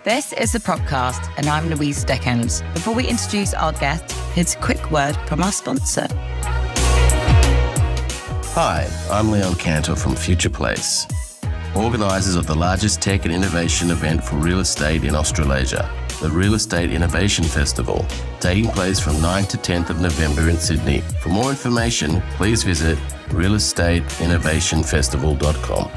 This is the Propcast, and I'm Louisa Dickins. Before we introduce our guest, here's a quick word from our sponsor. Hi, I'm Leon Cantor from Future Place, organisers of the largest tech and innovation event for real estate in Australasia, the Real Estate Innovation Festival, taking place from 9th to 10th of November in Sydney. For more information, please visit realestateinnovationfestival.com.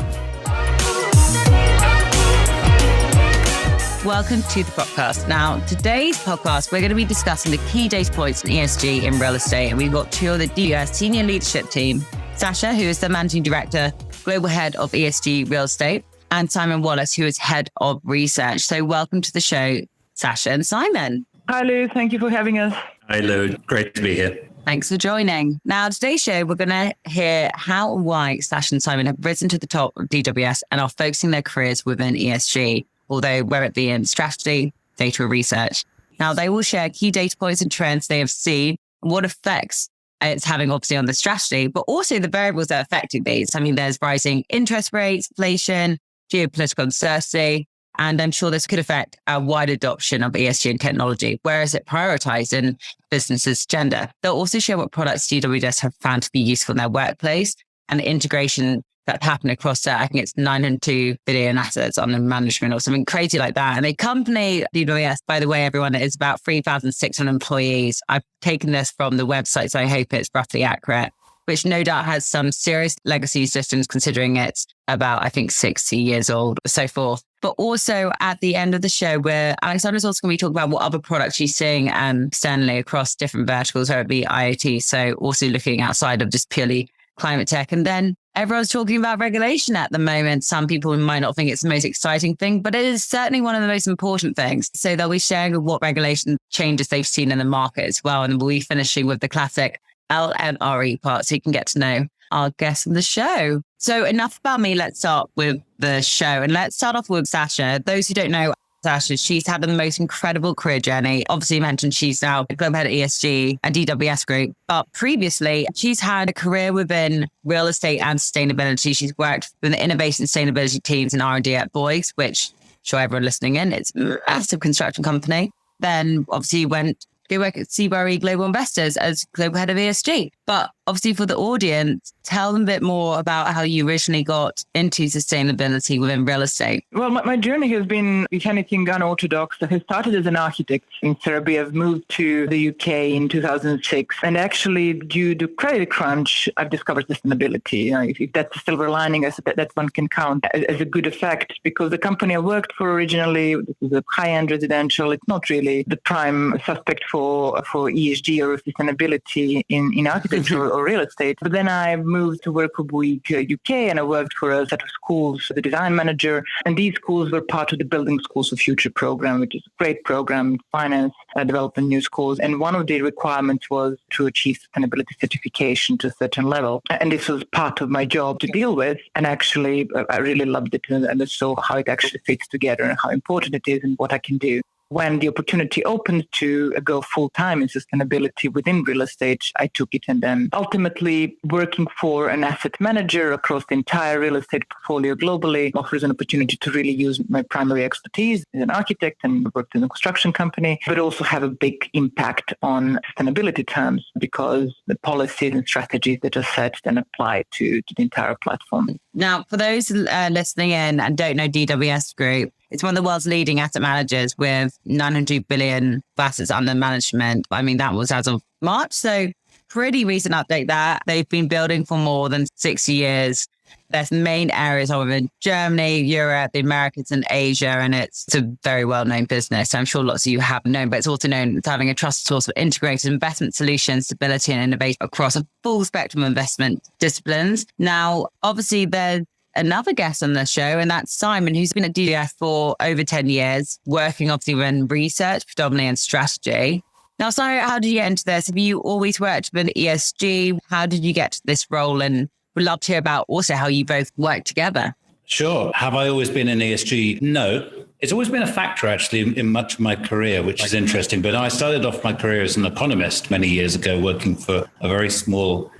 Welcome to the Propcast. Now, today's podcast, we're going to be discussing the key data points in ESG in real estate. And we've got two of the DWS senior leadership team, Sasha, who is the Managing Director, Global Head of ESG Real Estate, and Simon Wallace, who is Head of Research. So welcome to the show, Sasha and Simon. Hi, Lou. Thank you for having us. Hi, Lou. Great to be here. Thanks for joining. Now, today's show, we're going to hear how and why Sasha and Simon have risen to the top of DWS and are focusing their careers within ESG, although we're at the end, strategy, data and research. Now, they will share key data points and trends they have seen and what effects it's having, obviously, on the strategy, but also the variables that are affecting these. I mean, there's rising interest rates, inflation, geopolitical uncertainty, and I'm sure this could affect our wide adoption of ESG and technology. Where is it prioritized in businesses' agenda? They'll also share what products DWS have found to be useful in their workplace and the integration that happened across, I think it's 902 billion assets under management or something crazy like that. And the company, DWS, by the way, everyone, is about 3,600 employees. I've taken this from the website, so I hope it's roughly accurate, which no doubt has some serious legacy systems considering it's about, I think, 60 years old, so forth. But also at the end of the show, where Aleksandra's also going to be talking about what other products she's seeing externally across different verticals, whether it be IoT. So also looking outside of just purely climate tech. And then everyone's talking about regulation at the moment. Some people might not think it's the most exciting thing, but it is certainly one of the most important things. So they'll be sharing what regulation changes they've seen in the market as well. And we'll be finishing with the classic LMRE part, so you can get to know our guest on the show. So enough about me. Let's start with the show. And let's start off with Sasha. Those who don't know Sasha, she's had the most incredible career journey. Obviously, you mentioned she's now Global Head at ESG and DWS Group. But previously, she's had a career within real estate and sustainability. She's worked with the innovation and sustainability teams in R&D at Boyce, which I'm sure everyone listening in, it's a massive construction company. Then obviously went to work at CRREM Global Investors as Global Head of ESG. But obviously for the audience, tell them a bit more about how you originally got into sustainability within real estate. Well, my journey has been, if anything, unorthodox. I started as an architect in Serbia. I've moved to the UK in 2006. And actually, due to credit crunch, I've discovered sustainability. If that's a silver lining, I suppose that one can count as a good effect, because the company I worked for originally, this is a high-end residential. It's not really the prime suspect for ESG or sustainability in architecture or real estate. But then I moved to work for Bouygues UK, and I worked for a set of schools, the design manager. And these schools were part of the Building Schools of Future program, which is a great program, finance, development new schools. And one of the requirements was to achieve sustainability certification to a certain level. And this was part of my job to deal with. And actually, I really loved it and I saw how it actually fits together and how important it is and what I can do. When the opportunity opened to go full-time in sustainability within real estate, I took it. And then ultimately working for an asset manager across the entire real estate portfolio globally offers an opportunity to really use my primary expertise as an architect and worked in a construction company, but also have a big impact on sustainability terms because the policies and strategies that are set then apply to the entire platform. Now, for those listening in and don't know DWS Group, it's one of the world's leading asset managers with 900 billion assets under management. I mean, that was as of March. So pretty recent update there. They've been building for more than 60 years. Their main areas are within Germany, Europe, the Americas and Asia. And it's a very well-known business. So I'm sure lots of you have known, but it's also known as having a trusted source of integrated investment solutions, stability and innovation across a full spectrum of investment disciplines. Now, obviously, there's another guest on the show, and that's Simon, who's been at DWS for over 10 years, working obviously in research, predominantly in strategy. Now, Simon, how did you get into this? Have you always worked with ESG? How did you get to this role? And we'd love to hear about also how you both work together. Sure. Have I always been in ESG? No. It's always been a factor, actually, in much of my career, which is interesting. But I started off my career as an economist many years ago, working for a very small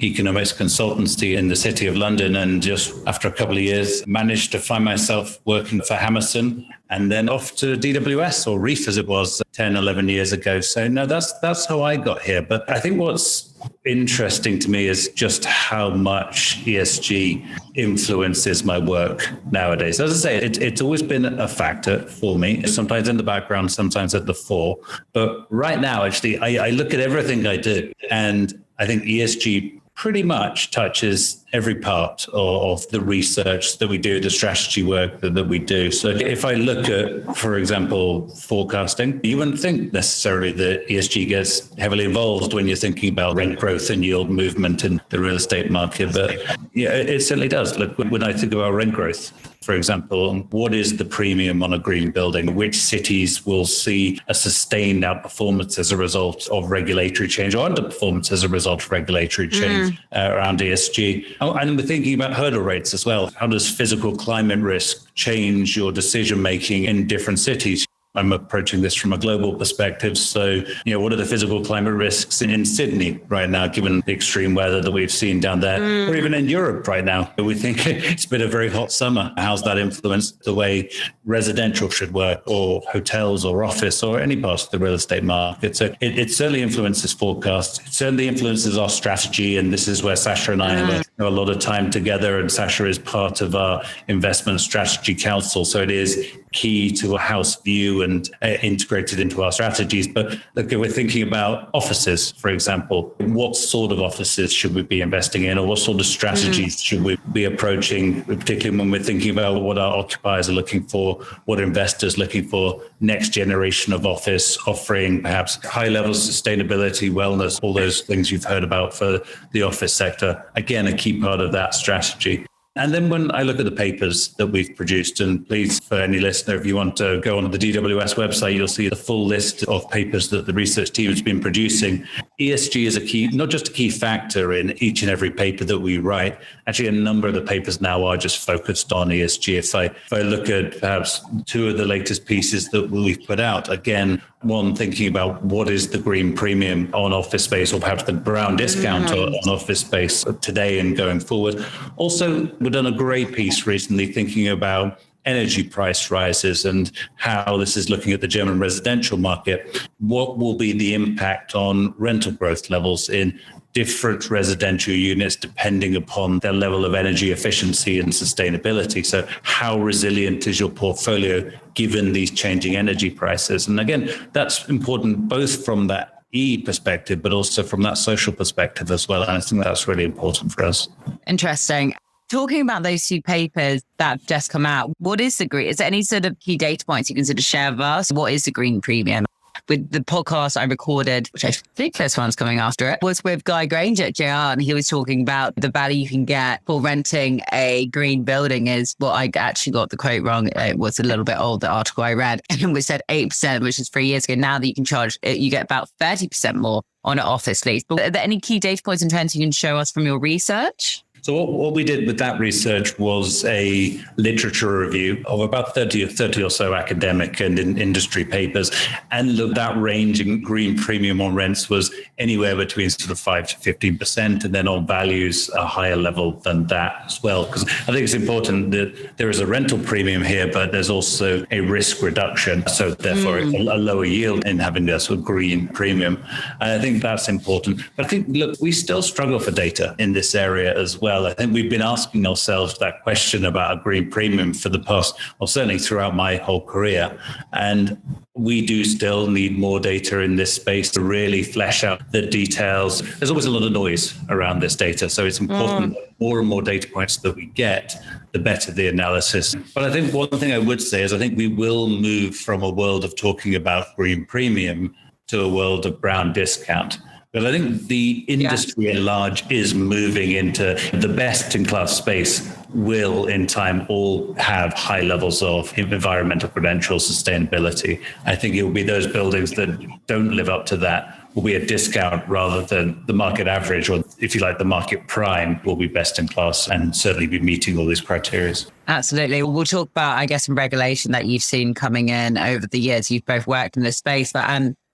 economics consultancy in the City of London. And just after a couple of years, managed to find myself working for Hammerson and then off to DWS or REEF as it was 10, 11 years ago. So no, that's how I got here. But I think what's interesting to me is just how much ESG influences my work nowadays. As I say, it's always been a factor for me, sometimes in the background, sometimes at the fore. But right now, actually, I look at everything I do, and I think ESG pretty much touches every part of the research that we do, the strategy work that we do. So if I look at, for example, forecasting, you wouldn't think necessarily that ESG gets heavily involved when you're thinking about rent growth and yield movement in the real estate market. But yeah, it certainly does. Look, when I think about rent growth, for example, what is the premium on a green building? Which cities will see a sustained outperformance as a result of regulatory change or underperformance as a result of regulatory change around ESG? And we're thinking about hurdle rates as well. How does physical climate risk change your decision making in different cities? I'm approaching this from a global perspective. So, what are the physical climate risks in Sydney right now, given the extreme weather that we've seen down there, or even in Europe right now? We think it's been a very hot summer. How's that influenced the way residential should work, or hotels or office or any part of the real estate market? So it certainly influences forecasts. It certainly influences our strategy. And this is where Sasha and I have a lot of time together. And Sasha is part of our investment strategy council. So it is key to a house view and integrated into our strategies. But look, we're thinking about offices, for example. What sort of offices should we be investing in, or what sort of strategies should we be approaching, particularly when we're thinking about what our occupiers are looking for, what investors are looking for, next generation of office, offering perhaps high levels of sustainability, wellness, all those things you've heard about for the office sector. Again, a key part of that strategy. And then when I look at the papers that we've produced, and please, for any listener, if you want to go on the DWS website, you'll see the full list of papers that the research team has been producing. ESG is a key, not just a key factor in each and every paper that we write. Actually, a number of the papers now are just focused on ESG. If I look at perhaps two of the latest pieces that we've put out, again, one thinking about what is the green premium on office space, or perhaps the brown discount on office space today and going forward. Also, we've done a great piece recently thinking about energy price rises and how this is looking at the German residential market. What will be the impact on rental growth levels in different residential units depending upon their level of energy efficiency and sustainability? So how resilient is your portfolio given these changing energy prices? And again, that's important both from that E perspective, but also from that social perspective as well. And I think that's really important for us. Interesting. Talking about those two papers that have just come out, what is the green? Is there any sort of key data points you can sort of share with us? What is the green premium? With the podcast I recorded, which I think this one's coming after it, was with Guy Granger at JR, and he was talking about the value you can get for renting a green building is, well, I actually got the quote wrong. It was a little bit old, the article I read, and we said 8%, which is 3 years ago. Now that you can charge, you get about 30% more on an office lease. But are there any key data points and trends you can show us from your research? So what we did with that research was a literature review of about 30 or so academic and industry papers. And that range in green premium on rents was anywhere between sort of 5 to 15%. And then on values, a higher level than that as well. Because I think it's important that there is a rental premium here, but there's also a risk reduction. So therefore, a lower yield in having a sort of green premium. And I think that's important. But I think, look, we still struggle for data in this area as well. I think we've been asking ourselves that question about a green premium for the past, well, certainly throughout my whole career. And we do still need more data in this space to really flesh out the details. There's always a lot of noise around this data. So it's important that more and more data points that we get, the better the analysis. But I think one thing I would say is I think we will move from a world of talking about green premium to a world of brown discount. But I think the industry at large is moving into the best-in-class space will, in time, all have high levels of environmental credentials, sustainability. I think it will be those buildings that don't live up to that will be a discount rather than the market average, or if you like, the market prime will be best in class and certainly be meeting all these criteria. Absolutely. We'll talk about, I guess, some regulation that you've seen coming in over the years. You've both worked in this space, but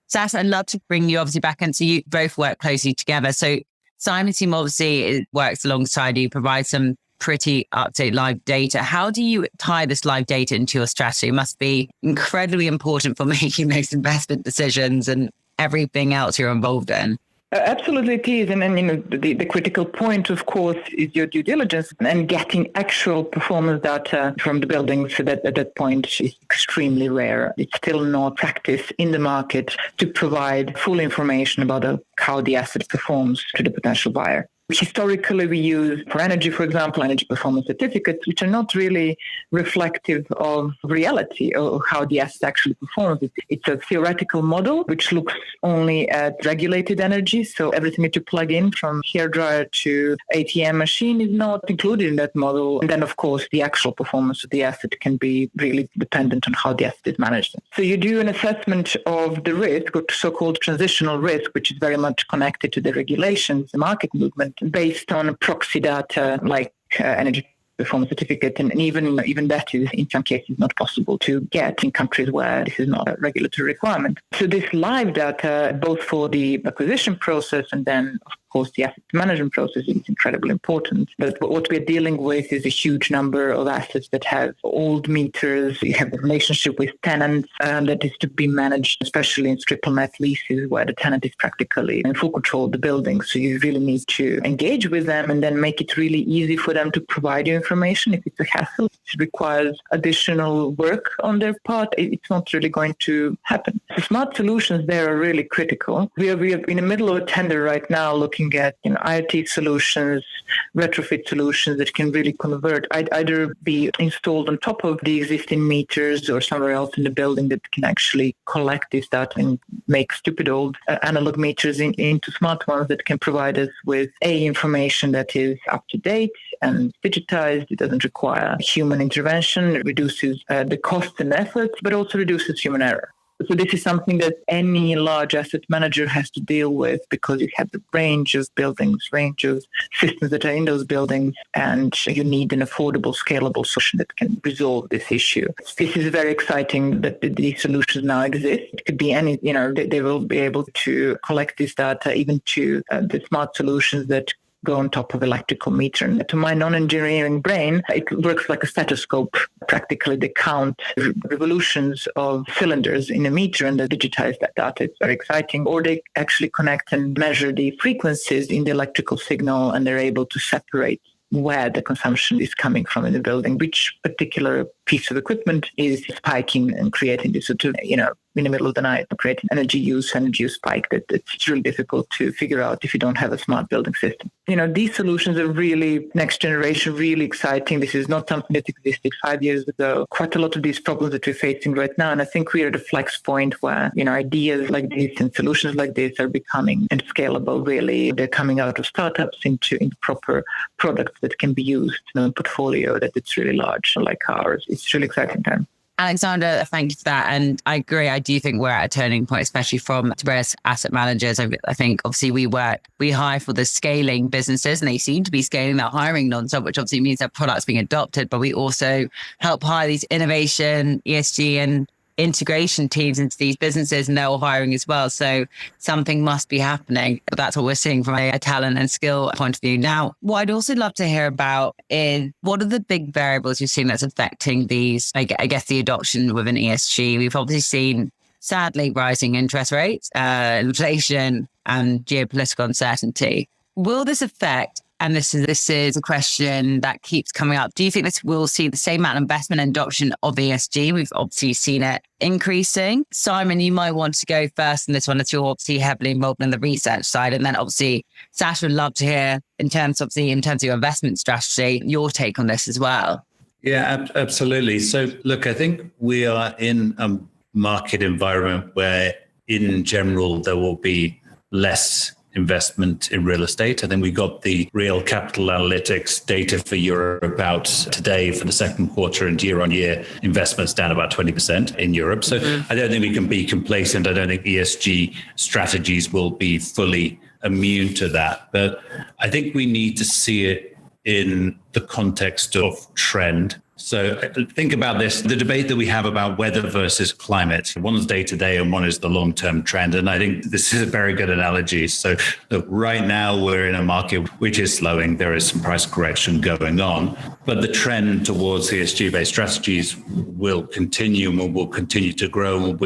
Sasha, I'd love to bring you obviously back into you both work closely together. So Simon's team obviously works alongside you, provides some pretty up-to-date live data. How do you tie this live data into your strategy? It must be incredibly important for making those investment decisions and everything else you're involved in. Absolutely it is. And then, the critical point, of course, is your due diligence and getting actual performance data from the buildings. So that at that point is extremely rare. It's still not practice in the market to provide full information about how the asset performs to the potential buyer. Historically, we use for energy, for example, energy performance certificates, which are not really reflective of reality or how the asset actually performs. It's a theoretical model which looks only at regulated energy. So everything that you plug in from hairdryer to ATM machine is not included in that model. And then, of course, the actual performance of the asset can be really dependent on how the asset is managed. So you do an assessment of the risk, or so-called transitional risk, which is very much connected to the regulations, the market movement, based on proxy data like energy performance certificate, and even that is in some cases not possible to get in countries where this is not a regulatory requirement. So this live data, both for the acquisition process and then of course the asset management process, is incredibly important. But what we're dealing with is a huge number of assets that have old meters. You have a relationship with tenants that is to be managed, especially in triple net leases where the tenant is practically in full control of the building. So you really need to engage with them and then make it really easy for them to provide you information. If it's a hassle, it requires additional work on their part, it's not really going to happen. The smart solutions there are really critical. We are in the middle of a tender right now looking at IoT solutions, retrofit solutions that can really convert, either be installed on top of the existing meters or somewhere else in the building that can actually collect this data and make stupid old analog meters into smart ones that can provide us with information that is up to date and digitized. It doesn't require human intervention. It reduces the cost and effort, but also reduces human error. So this is something that any large asset manager has to deal with, because you have the range of buildings, range of systems that are in those buildings, and you need an affordable, scalable solution that can resolve this issue. This is very exciting that these solutions now exist. It could be any, they will be able to collect this data even to the smart solutions that go on top of electrical meter. And to my non-engineering brain, it works like a stethoscope. Practically, they count revolutions of cylinders in a meter and they digitize that data. It's very exciting. Or they actually connect and measure the frequencies in the electrical signal, and they're able to separate where the consumption is coming from in the building, which particular piece of equipment is spiking and creating this sort of, in the middle of the night, creating energy use spike that it's really difficult to figure out if you don't have a smart building system. These solutions are really next generation, really exciting. This is not something that existed 5 years ago. Quite a lot of these problems that we're facing right now. And I think we're at a flex point where, ideas like this and solutions like this are becoming and scalable, really. They're coming out of startups into proper products that can be used in a portfolio that it's really large, like ours. It's really exciting time. Aleksandra, thank you for that. And I agree. I do think we're at a turning point, especially from DWS asset managers. I think obviously we hire for the scaling businesses, and they seem to be scaling their hiring nonstop, which obviously means their products being adopted. But we also help hire these innovation, ESG and integration teams into these businesses, and they're all hiring as well. So something must be happening. That's what we're seeing from a talent and skill point of view. Now, what I'd also love to hear about is what are the big variables you've seen that's affecting these, I guess, the adoption within ESG. We've obviously seen, sadly, rising interest rates, inflation and geopolitical uncertainty. Will this affect, and this is a question that keeps coming up, do you think this will see the same amount of investment and adoption of ESG? We've obviously seen it increasing. Simon, you might want to go first in this one, as you're obviously heavily involved in the research side. And then obviously, Sasha would love to hear in terms of your investment strategy, your take on this as well. Yeah, absolutely. So look, I think we are in a market environment where in general, there will be less investment in real estate. I think we got the real capital analytics data for Europe out today for the second quarter, and year on year investments down about 20% in Europe. So I don't think we can be complacent. I don't think ESG strategies will be fully immune to that. But I think we need to see it in the context of trend. So think about this, the debate that we have about weather versus climate. One is day to day and one is the long-term trend. And I think this is a very good analogy. So look, right now we're in a market which is slowing. There is some price correction going on, but the trend towards ESG-based strategies will continue and will continue to grow and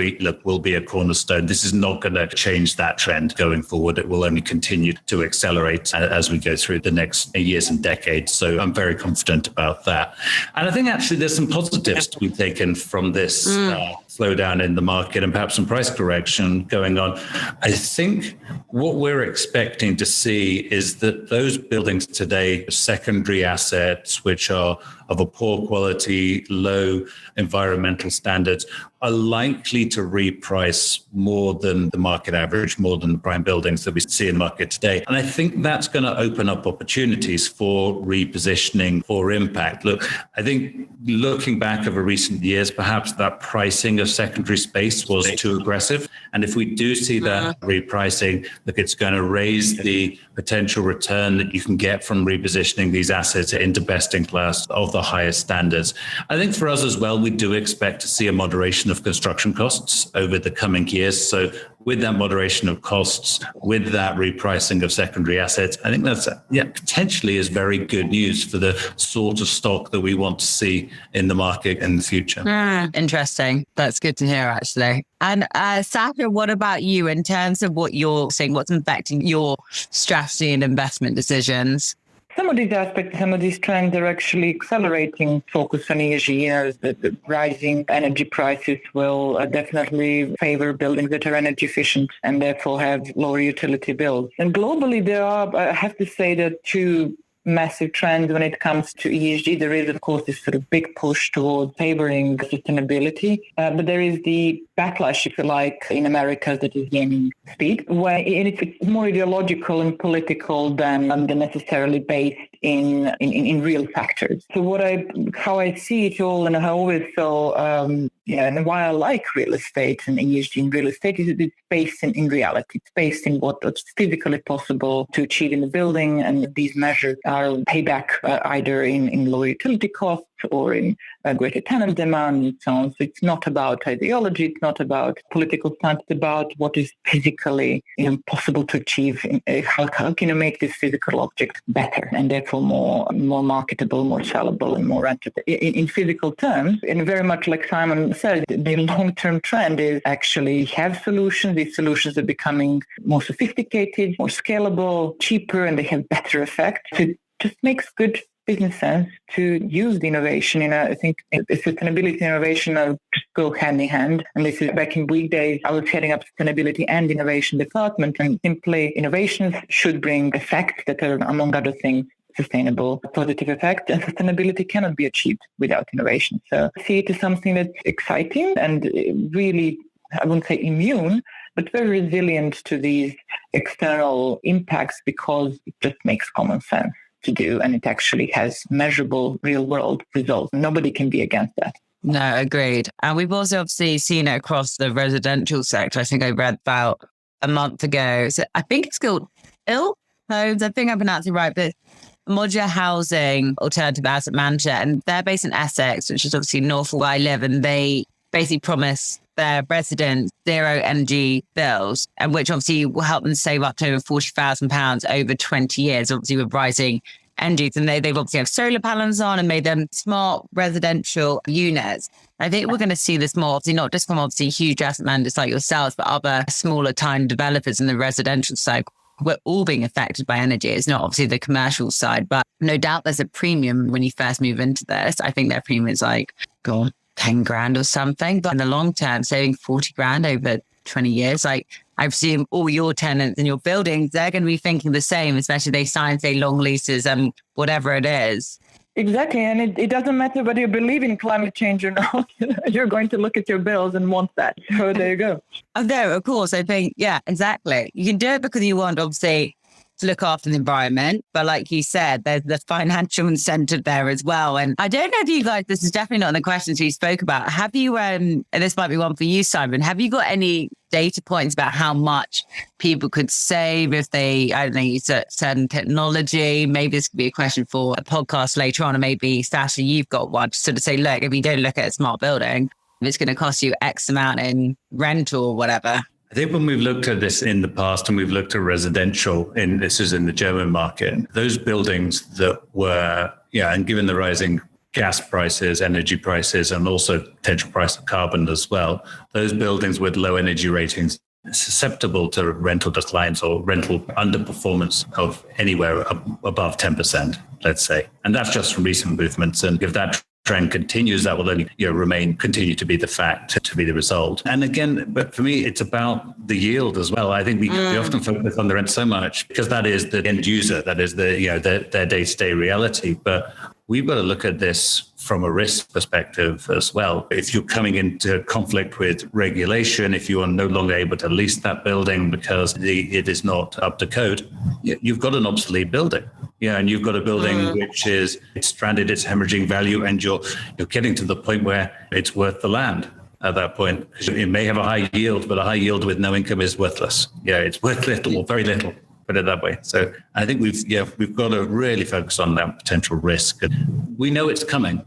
will be a cornerstone. This is not going to change that trend going forward. It will only continue to accelerate as we go through the next years and decades. So I'm very confident about that. And I think actually there's some positives to be taken from this slowdown in the market and perhaps some price correction going on. I think what we're expecting to see is that those buildings today, secondary assets, which are of a poor quality, low environmental standards, are likely to reprice more than the market average, more than the prime buildings that we see in the market today. And I think that's going to open up opportunities for repositioning or impact. Look, I think looking back over recent years, perhaps that pricing of secondary space was too aggressive. And if we do see that repricing, look, it's going to raise the potential return that you can get from repositioning these assets into best in class of the highest standards. I think for us as well, we do expect to see a moderation of construction costs over the coming years. So with that moderation of costs, with that repricing of secondary assets, I think that's potentially is very good news for the sort of stock that we want to see in the market in the future. Interesting. That's good to hear, actually. And Sasha, what about you in terms of what you're seeing? What's impacting your strategy and investment decisions? Some of these aspects, some of these trends are actually accelerating focus on ESG. The rising energy prices will definitely favor buildings that are energy efficient and therefore have lower utility bills. And globally, there are, I have to say, that two massive trends when it comes to ESG. There is, of course, this sort of big push towards favoring sustainability, but there is the backlash, if you like, in America that is gaining speed, where it's more ideological and political than necessarily based in real factors. So how I see it all, and how I always feel, and why I like real estate and ESG in real estate is it's based in reality. It's based in what's physically possible to achieve in the building, and these measures are payback either in lower utility costs or in greater tenant demand and so on. So it's not about ideology, it's not about political stance, it's about what is physically possible to achieve. How can you make this physical object better and therefore more marketable, more sellable and more rentable? In physical terms, and very much like Simon said, the long-term trend is actually have solutions. These solutions are becoming more sophisticated, more scalable, cheaper, and they have better effect. So it just makes good business sense to use the innovation. I think sustainability and innovation just go hand in hand. And this is back in weekdays, I was heading up sustainability and innovation department, and simply innovations should bring effects that are, among other things, sustainable, positive effect, and sustainability cannot be achieved without innovation. So I see it as something that's exciting and really, I wouldn't say immune, but very resilient to these external impacts because it just makes common sense to do, and it actually has measurable real-world results. Nobody can be against that. No, agreed. And we've also obviously seen it across the residential sector. I think I read about a month ago. So I think it's called ILP Homes. I think I'm pronouncing it right, but Modular Housing Alternative Asset Manager. And they're based in Essex, which is obviously north of where I live. And they basically promise their residents zero energy bills, and which obviously will help them save up to over £40,000 over 20 years, obviously with rising energies. And they've obviously have solar panels on and made them smart residential units. I think we're going to see this more, obviously not just from obviously huge asset managers like yourselves, but other smaller time developers in the residential side. We're all being affected by energy. It's not obviously the commercial side, but no doubt there's a premium when you first move into this. I think their premium is like, go on, 10 grand or something, but in the long term, saving 40 grand over 20 years, like I presume all your tenants in your buildings, they're going to be thinking the same, especially they sign, say, long leases and whatever it is. Exactly. And it doesn't matter whether you believe in climate change or not. You're going to look at your bills and want that. So there you go. Oh, there, of course. I think, yeah, exactly. You can do it because you want, obviously, to look after the environment. But like you said, there's the financial incentive there as well. And I don't know if you guys, this is definitely not in the questions you spoke about. Have you, and this might be one for you, Simon, have you got any data points about how much people could save if they, I don't know, use certain technology? Maybe this could be a question for a podcast later on, or maybe Sasha, you've got one to sort of say, look, if you don't look at a smart building, it's going to cost you X amount in rental or whatever. I think when we've looked at this in the past and we've looked at residential, this is in the German market, those buildings that were, and given the rising gas prices, energy prices, and also potential price of carbon as well, those buildings with low energy ratings susceptible to rental declines or rental underperformance of anywhere above 10%, let's say. And that's just from recent movements. And if that trend continues, that will only continue to be the fact, to be the result. And again, but for me, it's about the yield as well. I think we often focus on the rent so much because that is the end user, that is their day-to-day reality. But we've got to look at this from a risk perspective as well. If you're coming into conflict with regulation, if you are no longer able to lease that building because it is not up to code, you've got an obsolete building. Yeah, and you've got a building which is stranded, it's hemorrhaging value, and you're getting to the point where it's worth the land at that point. It may have a high yield, but a high yield with no income is worthless. Yeah, it's worth little or very little. Put it that way. So I think we've got to really focus on that potential risk. We know it's coming.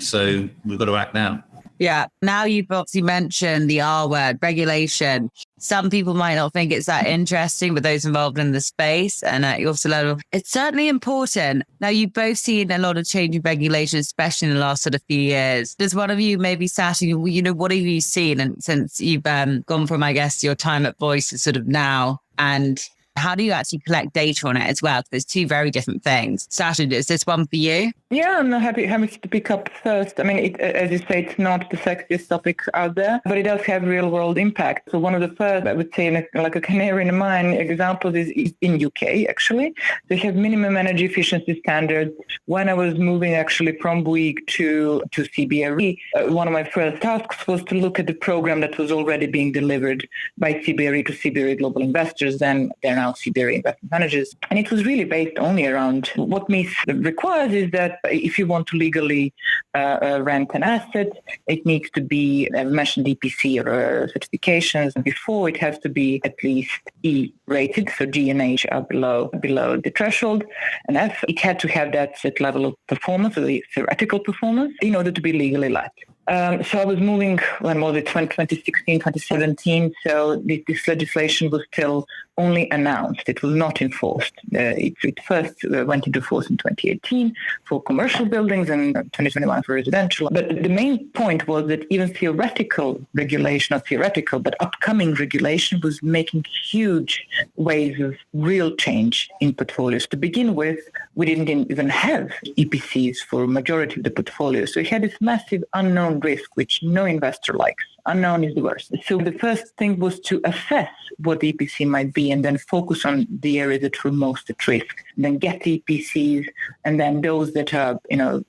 So we've got to act now. Yeah. Now you've obviously mentioned the R word, regulation. Some people might not think it's that interesting, but those involved in the space and at your level, it's certainly important. Now, you've both seen a lot of change in regulation, especially in the last sort of few years. Does one of you, maybe Sasha, what have you seen? And since you've gone from, I guess, your time at Voice to sort of now, and how do you actually collect data on it as well? There's two very different things. Sasha, is this one for you? Yeah, I'm happy to pick up first. I mean, as you say, it's not the sexiest topic out there, but it does have real world impact. So one of the first, I would say, like a canary in the mine examples is in UK, actually. They have minimum energy efficiency standards. When I was moving actually from Bouygues to CRREM, one of my first tasks was to look at the program that was already being delivered by CRREM to CRREM Global Investors, then they're now CRREM Investment Managers. And it was really based only around what MIS requires is that if you want to legally rent an asset, it needs to be, I've mentioned EPC or certifications before, it has to be at least E rated, so G and H are below the threshold, and F, it had to have that level of performance, or the theoretical performance, in order to be legally let. So I was moving, when was it, 2016, 2017, so this legislation was still only announced. It was not enforced. It first went into force in 2018 for commercial buildings and 2021 for residential. But the main point was that even theoretical regulation, not theoretical, but upcoming regulation was making huge waves of real change in portfolios. To begin with, we didn't even have EPCs for a majority of the portfolios. So we had this massive unknown risk, which no investor likes. Unknown is the worst. So the first thing was to assess what the EPC might be and then focus on the areas that were most at risk. And then get the EPCs, and then those that are,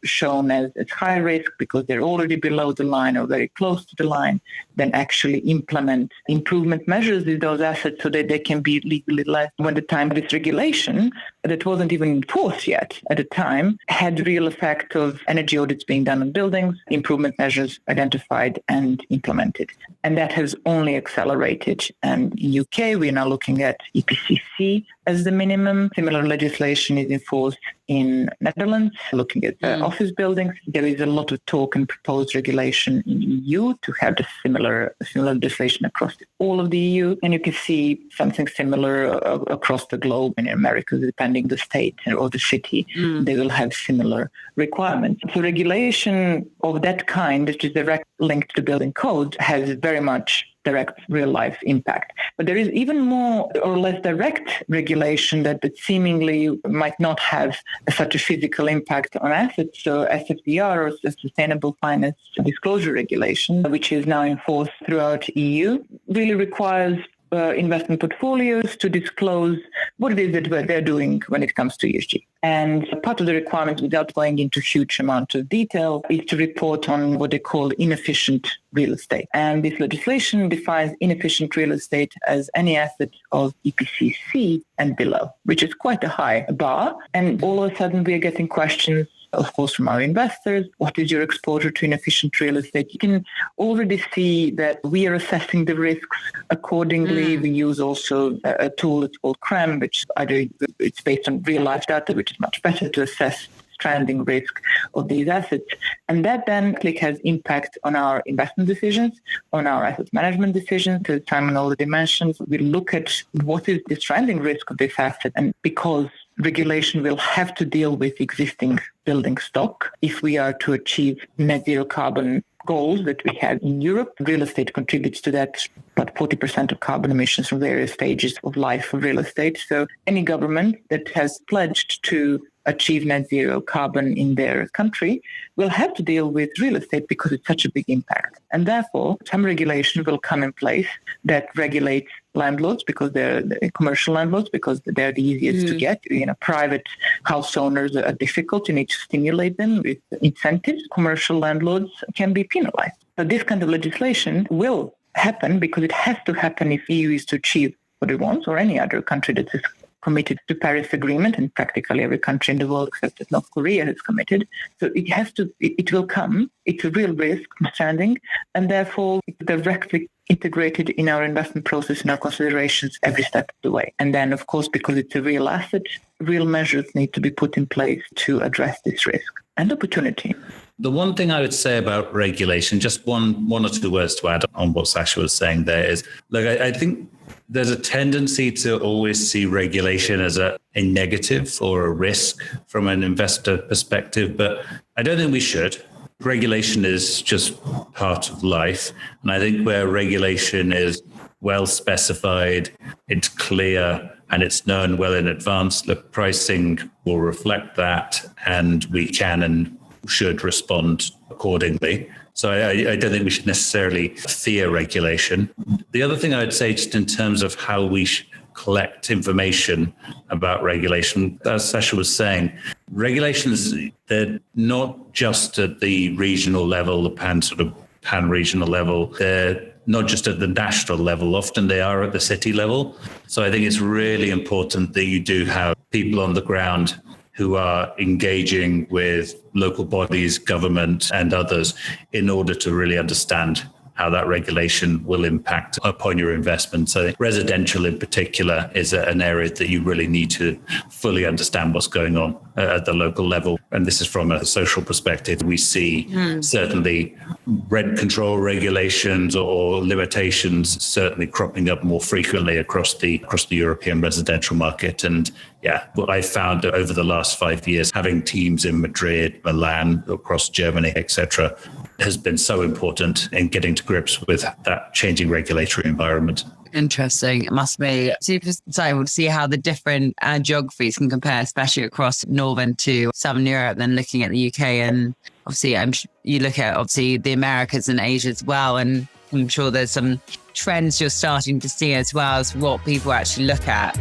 shown as high risk because they're already below the line or very close to the line, then actually implement improvement measures with those assets so that they can be legally let. When the time of this regulation, that wasn't even enforced yet at the time, had real effect of energy audits being done on buildings, improvement measures identified and implemented. And that has only accelerated. And in UK, we are now looking at EPCC as the minimum. Similar legislation is enforced in Netherlands, looking at office buildings. There is a lot of talk and proposed regulation in EU to have the similar legislation across all of the EU. And you can see something similar across the globe in America, depending the state or the city. They will have similar requirements. So regulation of that kind, which is direct linked to building code, has very much direct real-life impact. But there is even more or less direct regulation that seemingly might not have such a physical impact on assets. So SFDR, or Sustainable Finance Disclosure Regulation, which is now enforced throughout EU, really requires investment portfolios to disclose what it is that they're doing when it comes to ESG. And part of the requirement, without going into huge amount of detail, is to report on what they call inefficient real estate. And this legislation defines inefficient real estate as any asset of EPC C and below, which is quite a high bar. And all of a sudden, we are getting questions, of course, from our investors. What is your exposure to inefficient real estate? You can already see that we are assessing the risks accordingly. We use also a tool that's called CRREM, which it's based on real life data, which is much better to assess stranding risk of these assets. And that then has impact on our investment decisions, on our asset management decisions. As Simon already mentioned, we look at what is the stranding risk of this asset. And because regulation will have to deal with existing building stock if we are to achieve net zero carbon goals that we have in Europe. Real estate contributes to that, about 40% of carbon emissions from various stages of life of real estate. So any government that has pledged to achieve net zero carbon in their country will have to deal with real estate because it's such a big impact. And therefore, some regulation will come in place that regulates landlords because they're commercial landlords because they're the easiest to get. Private house owners are difficult. You need to stimulate them with incentives. Commercial landlords can be penalized. So this kind of legislation will happen because it has to happen if EU is to achieve what it wants, or any other country that is committed to Paris Agreement, and practically every country in the world except that North Korea has committed. So it will come. It's a real risk standing, and therefore it's directly integrated in our investment process, in our considerations every step of the way. And then, of course, because it's a real asset, real measures need to be put in place to address this risk and opportunity. The one thing I would say about regulation, just one or two words to add on what Sasha was saying there is, look, I think there's a tendency to always see regulation as a negative or a risk from an investor perspective, but I don't think we should. Regulation is just part of life. And I think where regulation is well specified, it's clear, and it's known well in advance, the pricing will reflect that, and we can and should respond accordingly. So I don't think we should necessarily fear regulation. The other thing I would say, just in terms of how we collect information about regulation, as Sasha was saying, regulations, they're not just at the regional level, the pan-regional level. They're not just at the national level. Often they are at the city level. So I think it's really important that you do have people on the ground who are engaging with local bodies, government, and others in order to really understand how that regulation will impact upon your investment. So residential in particular is an area that you really need to fully understand what's going on at the local level. And this is from a social perspective. We see certainly rent control regulations or limitations certainly cropping up more frequently across the European residential market. And yeah, what I found over the last 5 years, having teams in Madrid, Milan, across Germany, etc., has been so important in getting to grips with that changing regulatory environment. Interesting. It must be super exciting to see how the different geographies can compare, especially across Northern to Southern Europe, then looking at the UK. And obviously, you look at obviously the Americas and Asia as well. And I'm sure there's some trends you're starting to see as well as what people actually look at.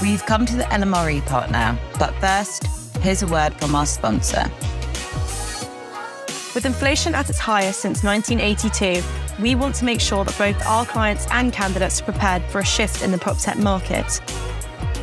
We've come to the LMRE part now, but first, here's a word from our sponsor. With inflation at its highest since 1982, we want to make sure that both our clients and candidates are prepared for a shift in the PropTech market.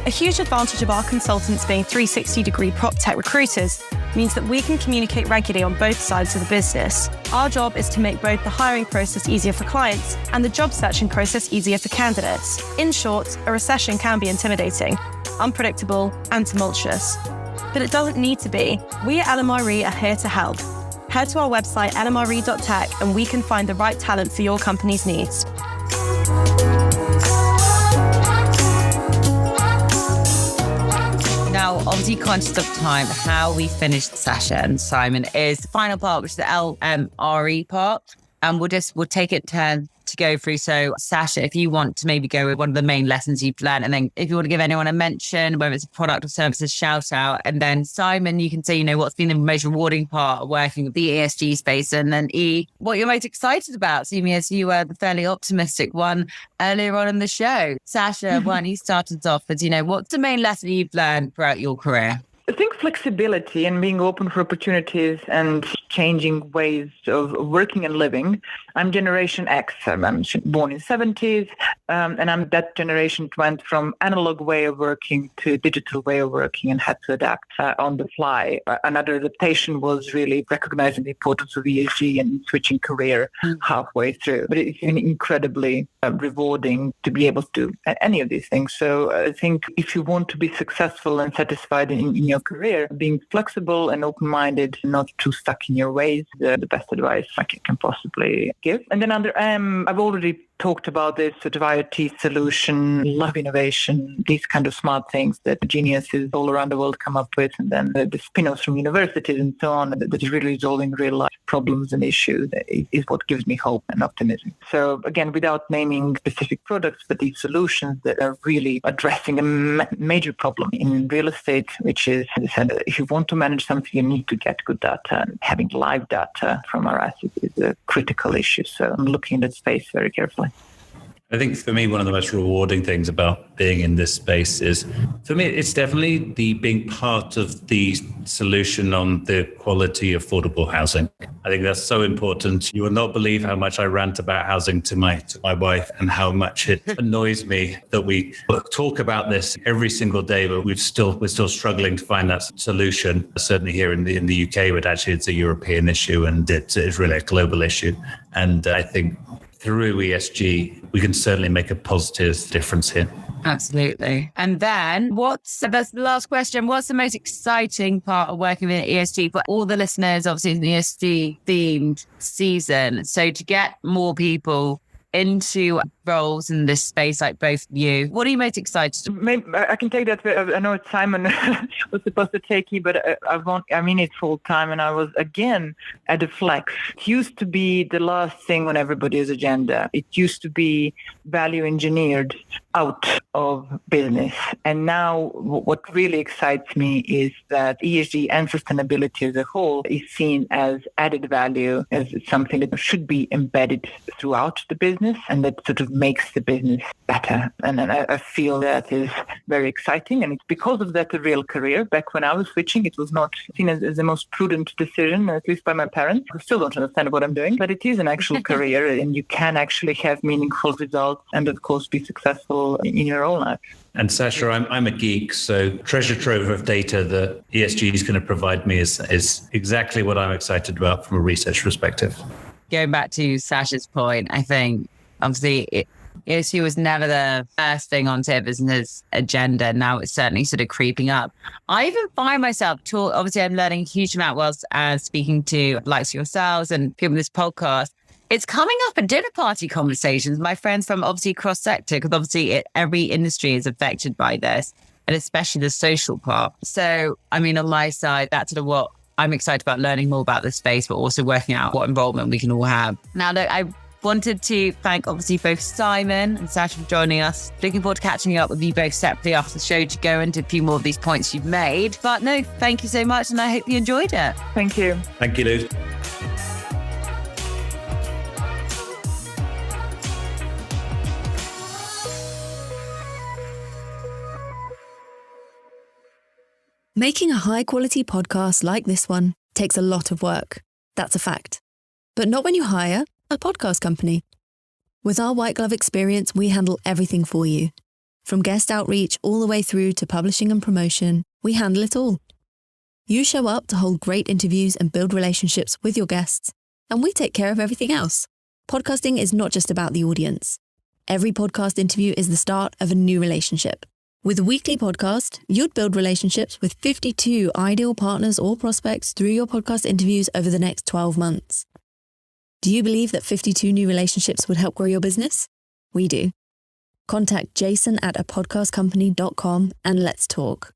A huge advantage of our consultants being 360-degree PropTech recruiters means that we can communicate regularly on both sides of the business. Our job is to make both the hiring process easier for clients and the job searching process easier for candidates. In short, a recession can be intimidating, unpredictable, and tumultuous. But it doesn't need to be. We at LMRE are here to help. Head to our website, lmre.tech, and we can find the right talent for your company's needs. Now, obviously conscious of time, how we finished Sasha and Simon is the final part, which is the LMRE part. And we'll take it turn to go through. So Sasha, if you want to maybe go with one of the main lessons you've learned, and then if you want to give anyone a mention, whether it's a product or services, shout out. And then Simon, you can say, what's been the most rewarding part of working with the ESG space. And then E, what you're most excited about, seeing as you were the fairly optimistic one earlier on in the show. Sasha, why don't you start us off with, what's the main lesson you've learned throughout your career? I think flexibility and being open for opportunities and changing ways of working and living. I'm Generation X. I'm born in the 70s, and I'm that generation went from analog way of working to digital way of working and had to adapt on the fly. Another adaptation was really recognizing the importance of ESG and switching career halfway through. But it's been incredibly rewarding to be able to do any of these things. So I think if you want to be successful and satisfied in your career, being flexible and open-minded, not too stuck in your ways, the best advice I can possibly give. And then under I've already talked about this sort of IoT solution, love innovation, these kind of smart things that geniuses all around the world come up with, and then the spin-offs from universities and so on, that is really resolving real-life problems and issues is what gives me hope and optimism. So again, without naming specific products, but these solutions that are really addressing a major problem in real estate, which is, as I said, if you want to manage something, you need to get good data, and having live data from our assets is a critical issue. So I'm looking at that space very carefully. I think for me, one of the most rewarding things about being in this space is, for me, it's definitely the being part of the solution on the quality affordable housing. I think that's so important. You will not believe how much I rant about housing to my wife, and how much it annoys me that we talk about this every single day, but we're still struggling to find that solution. Certainly here in the UK, but actually it's a European issue, and it's really a global issue. And I think through ESG, we can certainly make a positive difference here. Absolutely. And then that's the last question. What's the most exciting part of working with ESG for all the listeners? Obviously, it's an ESG themed season. So to get more people into roles in this space like both of you, what are you most excited about? Maybe I can take that. I know Simon was supposed to take it, but I mean it full time, and I was again at the flex. It used to be the last thing on everybody's agenda. It used to be value engineered out of business, and now what really excites me is that ESG and sustainability as a whole is seen as added value, as something that should be embedded throughout the business, and that sort of makes the business better. And I feel that is very exciting. And it's because of that a real career. Back when I was switching, it was not seen as the most prudent decision, at least by my parents, who still don't understand what I'm doing. But it is an actual career, and you can actually have meaningful results and, of course, be successful in your own life. And Sasha, I'm a geek, so treasure trove of data that ESG is going to provide me is exactly what I'm excited about from a research perspective. Going back to Sasha's point, I think obviously ESG was never the first thing on their business agenda. Now it's certainly sort of creeping up. I even find myself, obviously I'm learning a huge amount whilst speaking to likes yourselves and people in this podcast. It's coming up in dinner party conversations. My friends from obviously cross sector, because obviously every industry is affected by this, and especially the social part. So, I mean, on my side, that's sort of what I'm excited about, learning more about this space, but also working out what involvement we can all have. Now, look, I wanted to thank obviously both Simon and Sasha for joining us. Looking forward to catching up with you both separately after the show to go into a few more of these points you've made. But no, thank you so much, and I hope you enjoyed it. Thank you. Thank you, Lou. Making a high-quality podcast like this one takes a lot of work. That's a fact. But not when you hire a podcast company. With our white glove experience, we handle everything for you. From guest outreach all the way through to publishing and promotion, we handle it all. You show up to hold great interviews and build relationships with your guests, and we take care of everything else. Podcasting is not just about the audience. Every podcast interview is the start of a new relationship. With a weekly podcast, you'd build relationships with 52 ideal partners or prospects through your podcast interviews over the next 12 months. Do you believe that 52 new relationships would help grow your business? We do. Contact Jason at apodcastcompany.com and let's talk.